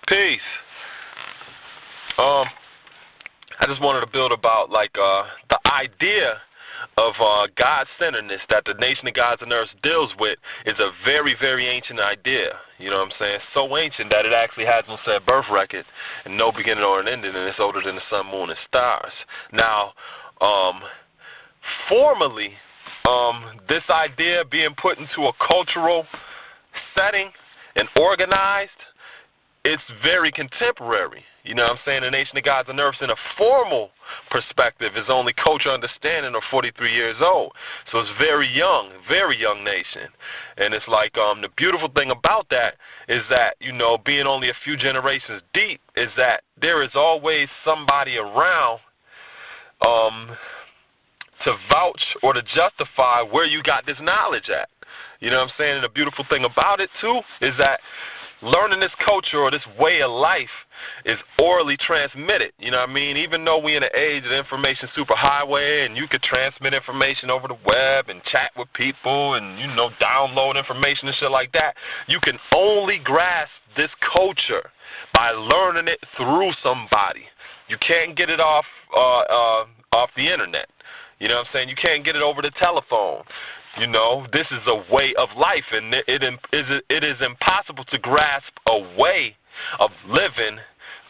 Peace. I just wanted to build about the idea of god-centeredness that the Nation of Gods and Earths deals with is a very, very ancient idea. You know what I'm saying? So ancient that it actually has no set birth record and no beginning or an ending, and it's older than the sun, moon, and stars. Now, formally, this idea being put into a cultural setting and organized, it's very contemporary. You know what I'm saying? The Nation of Gods and Earths in a formal perspective is only culture understanding of 43 years old. So it's very young nation. And it's like the beautiful thing about that is that, you know, being only a few generations deep is that there is always somebody around to vouch or to justify where you got this knowledge at. You know what I'm saying? And the beautiful thing about it, too, is that learning this culture or this way of life is orally transmitted. You know what I mean? Even though we're in an age of information superhighway and you could transmit information over the web and chat with people and, you know, download information and shit like that, you can only grasp this culture by learning it through somebody. You can't get it off the internet. You know what I'm saying? You can't get it over the telephone. You know, this is a way of life, and it is impossible to grasp a way of living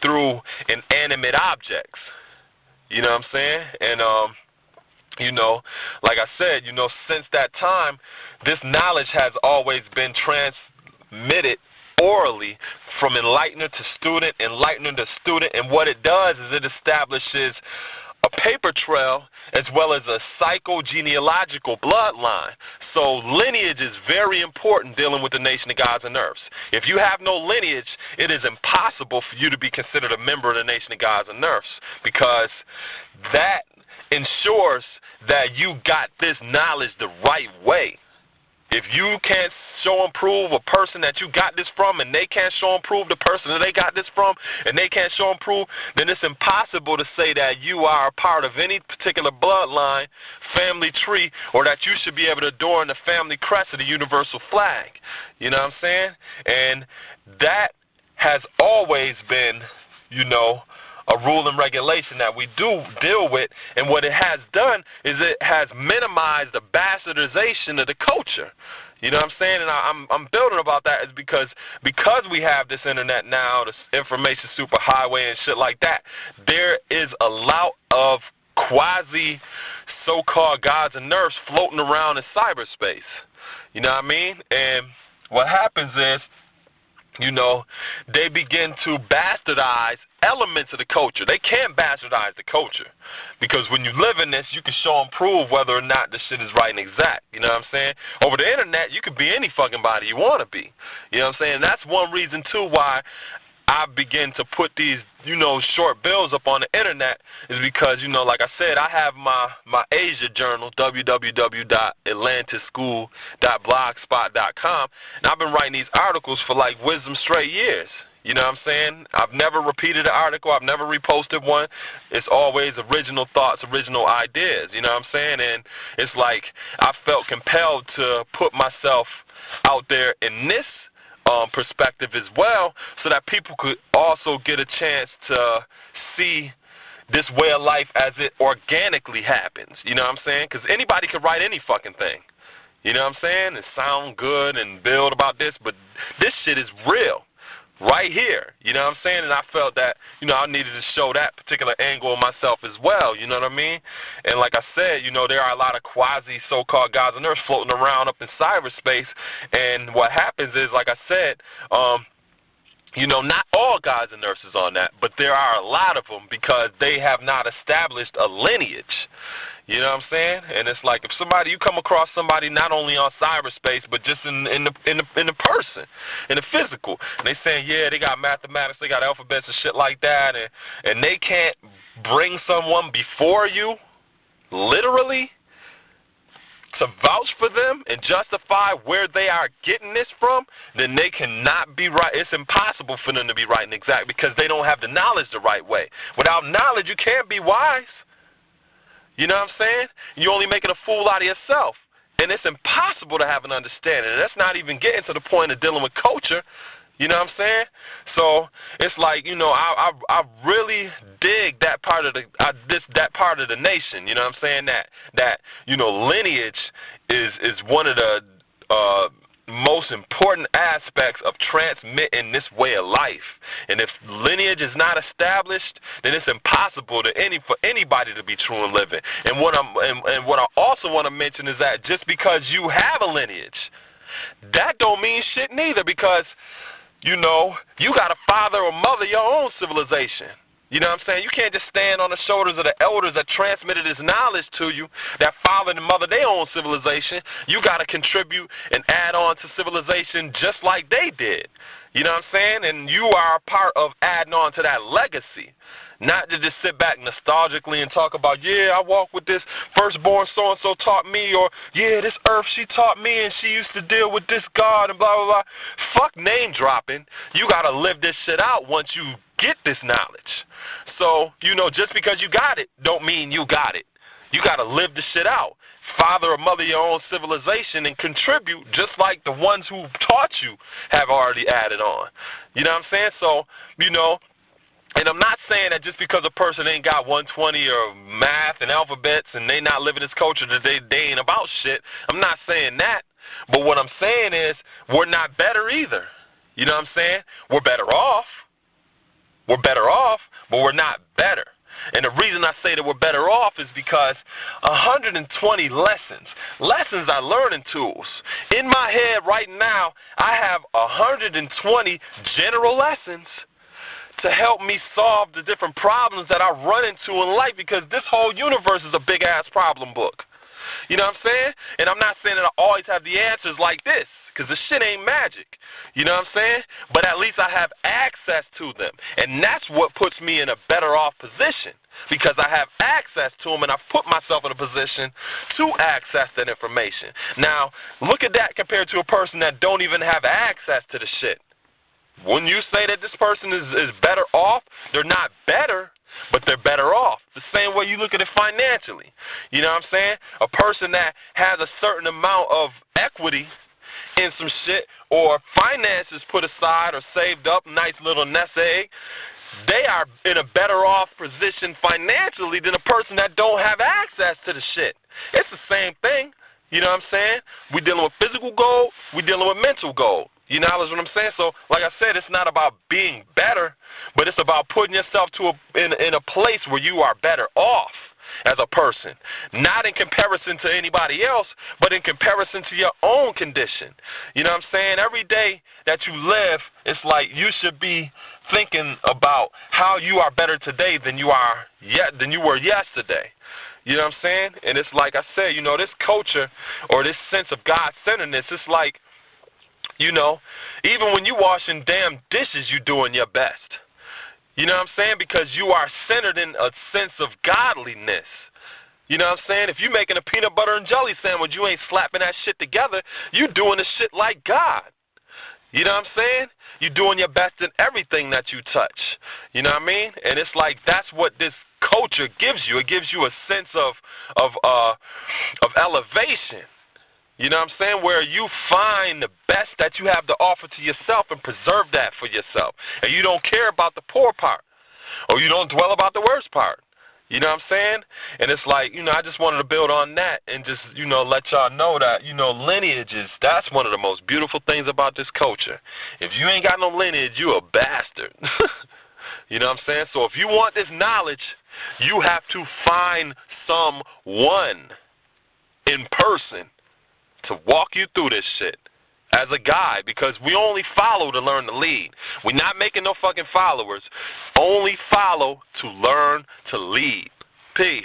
through inanimate objects. You know what I'm saying? And, you know, like I said, you know, since that time, this knowledge has always been transmitted orally from enlightener to student, and what it does is it establishes a paper trail as well as a psycho-genealogical bloodline. So lineage is very important dealing with the Nation of Gods and Earths. If you have no lineage, it is impossible for you to be considered a member of the Nation of Gods and Earths, because that ensures that you got this knowledge the right way. If you can't show and prove a person that you got this from, and they can't show and prove the person that they got this from, and they can't show and prove, then it's impossible to say that you are a part of any particular bloodline, family tree, or that you should be able to adorn the family crest of the universal flag. You know what I'm saying? And that has always been, you know, a rule and regulation that we do deal with, and what it has done is it has minimized the bastardization of the culture. You know what I'm saying? And I'm building about that is because we have this internet now, this information superhighway and shit like that, there is a lot of quasi so-called gods and nerfs floating around in cyberspace. You know what I mean? And what happens is, you know, they begin to bastardize elements of the culture. They can't bastardize the culture, because when you live in this, you can show and prove whether or not the shit is right and exact. You know what I'm saying? Over the internet, you can be any fucking body you want to be. You know what I'm saying? And that's one reason, too, why I begin to put these, you know, short bills up on the internet, is because, you know, like I said, I have my Asia journal, www.atlantischool.blogspot.com, and I've been writing these articles for like wisdom straight years. You know what I'm saying? I've never repeated an article. I've never reposted one. It's always original thoughts, original ideas. You know what I'm saying? And it's like I felt compelled to put myself out there in this perspective as well, so that people could also get a chance to see this way of life as it organically happens. You know what I'm saying? Because anybody could write any fucking thing. You know what I'm saying? And sound good and build about this, but this shit is real. Right here, you know what I'm saying? And I felt that, you know, I needed to show that particular angle of myself as well, you know what I mean? And like I said, you know, there are a lot of quasi so-called gods and earths floating around up in cyberspace, and what happens is, like I said, you know, not all gods and nurses on that, but there are a lot of them, because they have not established a lineage. You know what I'm saying? And it's like, if you come across somebody not only on cyberspace, but just in the person, in the physical, and they saying, yeah, they got mathematics, they got alphabets and shit like that, and they can't bring someone before you, literally, to vouch for them and justify where they are getting this from, then they cannot be right. It's impossible for them to be right and exact, because they don't have the knowledge the right way. Without knowledge, you can't be wise. You know what I'm saying? You're only making a fool out of yourself. And it's impossible to have an understanding. And that's not even getting to the point of dealing with culture. You know what I'm saying? So it's like, you know, I really dig that part of that part of the nation. You know what I'm saying? That you know, lineage is one of the most important aspects of transmitting this way of life. And if lineage is not established, then it's impossible for anybody to be true and living. And what I also want to mention is that just because you have a lineage, that don't mean shit neither, because you know, you got to father or mother your own civilization. You know what I'm saying? You can't just stand on the shoulders of the elders that transmitted this knowledge to you, that fathered and mothered their own civilization. You got to contribute and add on to civilization just like they did. You know what I'm saying? And you are a part of adding on to that legacy. Not to just sit back nostalgically and talk about, yeah, I walk with this firstborn so-and-so taught me, or, yeah, this earth she taught me and she used to deal with this God and blah, blah, blah. Fuck name dropping. You got to live this shit out once you get this knowledge. So, you know, just because you got it don't mean you got it. You got to live the shit out. Father or mother your own civilization and contribute just like the ones who taught you have already added on. You know what I'm saying? So, you know, and I'm not saying that just because a person ain't got 120 or math and alphabets and they not living this culture that they ain't about shit. I'm not saying that. But what I'm saying is we're not better either. You know what I'm saying? We're better off. We're better off, but we're not better. And the reason I say that we're better off is because 120 lessons are learning tools. In my head right now, I have 120 general lessons to help me solve the different problems that I run into in life, because this whole universe is a big-ass problem book. You know what I'm saying? And I'm not saying that I always have the answers like this, because the shit ain't magic. You know what I'm saying? But at least I have access to them. And that's what puts me in a better off position, because I have access to them and I've put myself in a position to access that information. Now, look at that compared to a person that don't even have access to the shit. When you say that this person is better off, they're not better, but they're better off. The same way you look at it financially. You know what I'm saying? A person that has a certain amount of equity in some shit, or finances put aside or saved up, nice little nest egg, they are in a better off position financially than a person that don't have access to the shit. It's the same thing. You know what I'm saying? We're dealing with physical gold, we're dealing with mental gold. You know what I'm saying? So, like I said, it's not about being better, but it's about putting yourself in a place where you are better off as a person. Not in comparison to anybody else, but in comparison to your own condition. You know what I'm saying? Every day that you live, it's like you should be thinking about how you are better today than you were yesterday. You know what I'm saying? And it's like I said, you know, this culture or this sense of god-centeredness, it's like, you know, even when you washing damn dishes, you doing your best. You know what I'm saying? Because you are centered in a sense of godliness. You know what I'm saying? If you're making a peanut butter and jelly sandwich, you ain't slapping that shit together. You doing the shit like God. You know what I'm saying? You're doing your best in everything that you touch. You know what I mean? And it's like that's what this culture gives you. It gives you a sense of elevation. You know what I'm saying? Where you find the best that you have to offer to yourself and preserve that for yourself. And you don't care about the poor part, or you don't dwell about the worst part. You know what I'm saying? And it's like, you know, I just wanted to build on that and just, you know, let y'all know that, you know, lineages, that's one of the most beautiful things about this culture. If you ain't got no lineage, you a bastard. You know what I'm saying? So if you want this knowledge, you have to find someone in person to walk you through this shit as a guide, because we only follow to learn to lead. We're not making no fucking followers. Only follow to learn to lead. Peace.